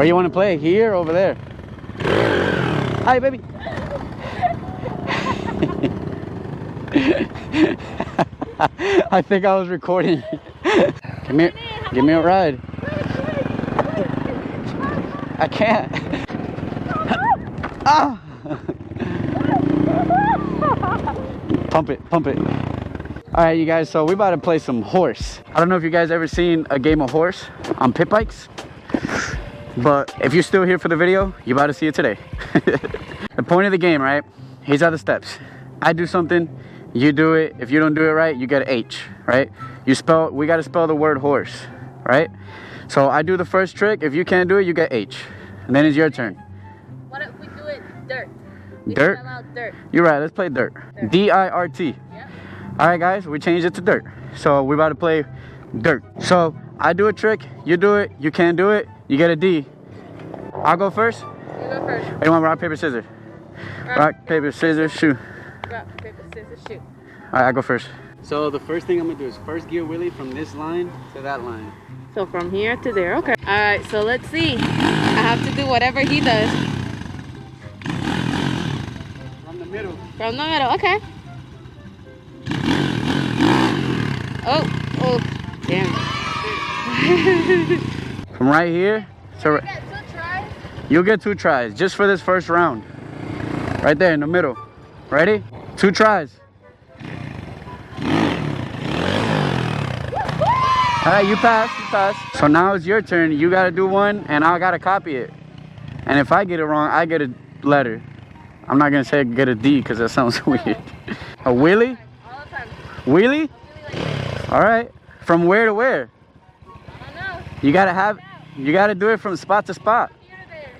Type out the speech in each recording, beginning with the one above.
Where you want to play? Here or over there? Hi, baby. I think I was recording. Give me a ride. I can't. Ah! Pump it, pump it. All right, you guys, so we about to play some horse. I don't know if you guys ever seen a game of horse on pit bikes, but if you're still here for the video, you about to see it today. The point of the game, right? These are the steps. I do something, you do it. If you don't do it right, you get an H, right? We got to spell the word horse, right? So I do the first trick. If you can't do it, you get H. And then it's your turn. What if we do it dirt? Dirt? Spell out dirt. You're right, let's play dirt. D-I-R-T. Yeah. All right, guys, we changed it to dirt. So we're about to play dirt. So I do a trick, you do it, you can't do it, you get a D. I'll go first. You go first. Or you want rock, paper, scissors? Rock, paper, scissors, shoot. Rock, paper, scissors, shoot. All right, I go first. So the first thing I'm gonna do is first gear wheelie from this line to that line. So from here to there, okay. All right, so let's see. I have to do whatever he does. From the middle. From the middle, okay. Oh, damn. From right here to You get 2 tries. you'll get 2 tries just for this first round. Right there in the middle. Ready? 2 tries. All right, you pass. So now it's your turn. You gotta do one, and I gotta copy it. And if I get it wrong, I get a letter. I'm not gonna say get a D because that sounds weird. A wheelie? All the time. Wheelie? Like this. All right. From where to where? I don't know. You gotta do it from spot to spot. Here to there.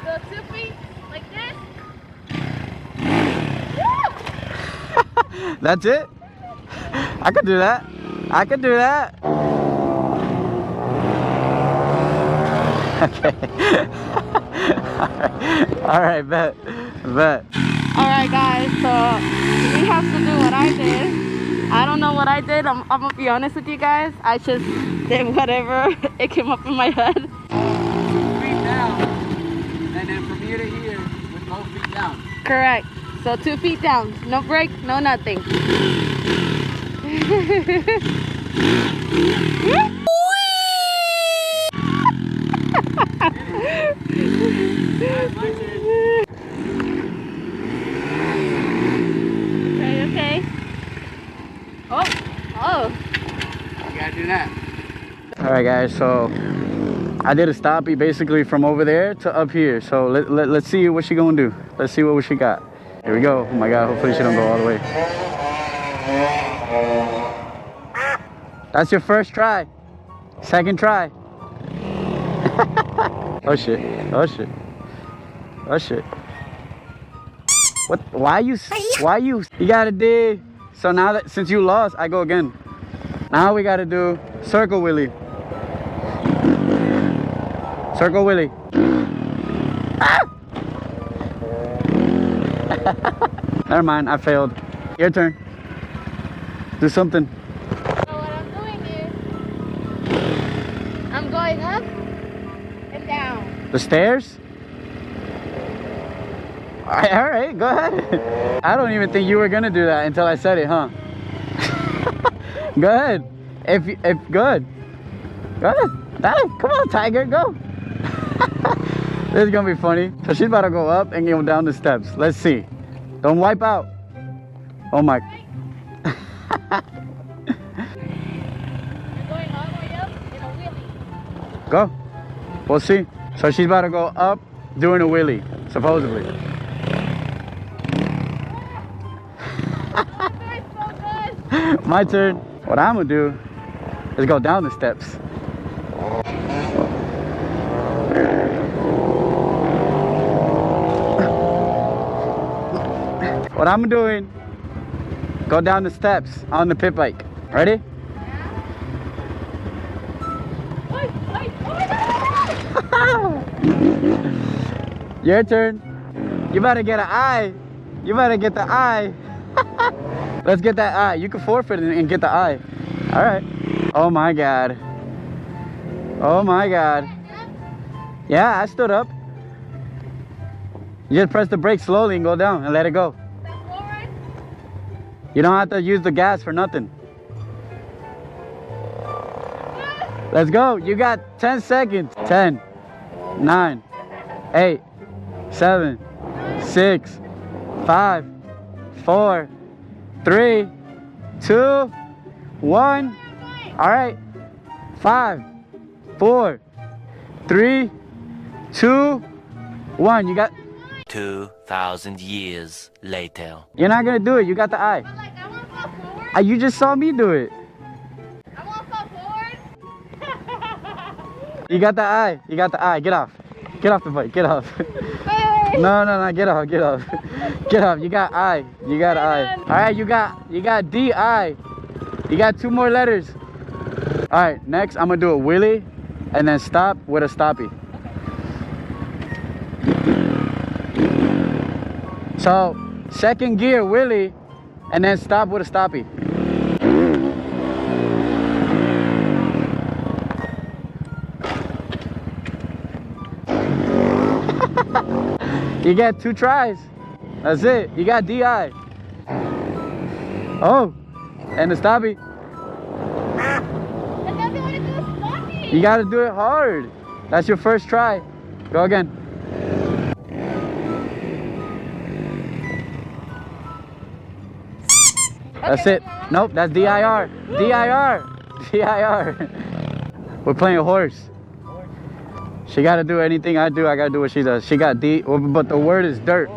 So 2 feet like this. That's it? I could do that. I could do that. Okay. All right, bet. All right, guys, so we have to do what I did. I don't know what I did. I'm gonna be honest with you guys. I just did whatever it came up in my head. 2 feet down, and then from here to here with both feet down. Correct. So 2 feet down, no break, no nothing. Okay. Oh. You gotta do that. All right, guys. So I did a stoppie basically from over there to up here. So let's see what she gonna do. Let's see what she got. Here we go. Oh my God. Hopefully she don't go all the way. That's your first try. Second try. Oh shit. Oh shit. Oh shit. What? Why you? You gotta dig. So now that since you lost, I go again. Now we gotta do circle wheelie. Circle wheelie. Ah! Never mind. I failed. Your turn. Do something. So what I'm doing is I'm going up and down. The stairs? All right, go ahead. I don't even think you were gonna do that until I said it, huh? Go ahead. Go ahead. Dale, come on, tiger, go. This is gonna be funny. So she's about to go up and go down the steps. Let's see. Don't wipe out. Oh my. You're going all the way up in a wheelie. Go. We'll see. So she's about to go up doing a wheelie, supposedly. My turn. What I'm gonna do is go down the steps. What I'm doing, go down the steps on the pit bike. Ready? Your turn. You better get an eye. You better get the eye. Let's get that eye. You can forfeit and get the eye. All right. Oh my God. Oh my God. Yeah, I stood up. You just press the brake slowly and go down and let it go. Forward. You don't have to use the gas for nothing. Let's go. You got 10 seconds. 10, 9, 8, 7, 6, 5, 4, 3, 2, 1. All right. 5, 4, 3, 2, 1. You got 2,000 years later. You're not gonna do it. You got the eye. But like, I want to fall forward. You just saw me do it. I want to fall forward. You got the eye. You got the eye. Get off. Get off the bike. Get off. Wait. No. Get off. Get off. Get off. You got I. You got I. All right. You got D-I. You got 2 more letters. All right. Next, I'm gonna do a wheelie, and then stop with a stoppie. So, second gear wheelie, and then stop with a stoppie. You get 2 tries. That's it. You got DI. Oh, and the stoppie. It doesn't want to do a stoppie. You gotta do it hard. That's your first try. Go again. That's it. Nope, that's DIR. DIR. DIR. We're playing a horse. She gotta do anything I do, I gotta do what she does. She got D, but the word is dirt.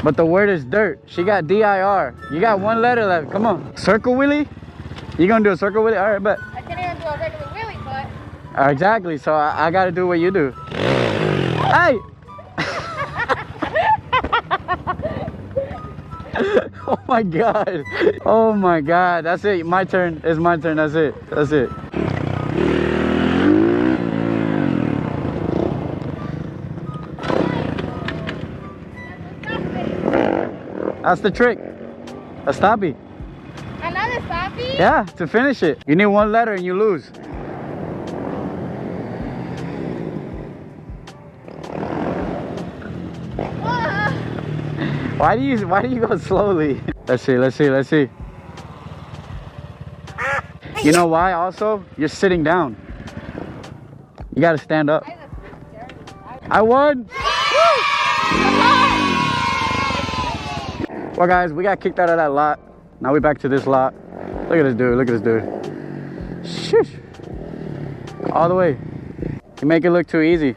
But the word is dirt. She got DIR. You got 1 letter left. Come on. Circle wheelie? You gonna do a circle wheelie? All right, bet. I can't even do a regular wheelie, but. Exactly, so I gotta do what you do. Hey! Oh my god. Oh my god. That's it. My turn. It's my turn. That's it. That's it. That's the trick. A stoppie. Another stoppie? Yeah, to finish it. You need 1 letter and you lose. Why do you go slowly? Let's see. You know why also? You're sitting down. You gotta stand up. I won! Well guys, we got kicked out of that lot. Now we're back to this lot. Look at this dude. Shush. All the way. You make it look too easy.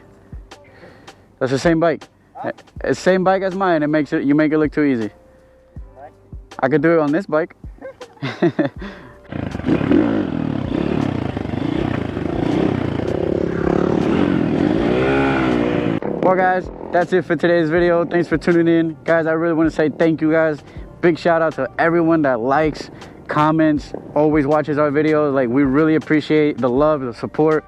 That's the same bike. It's the same bike as mine. You make it look too easy. I could do it on this bike. Well guys, that's it for today's video. Thanks for tuning in. Guys, I really want to say thank you guys. Big shout out to everyone that likes, comments, always watches our videos. Like, we really appreciate the love, the support.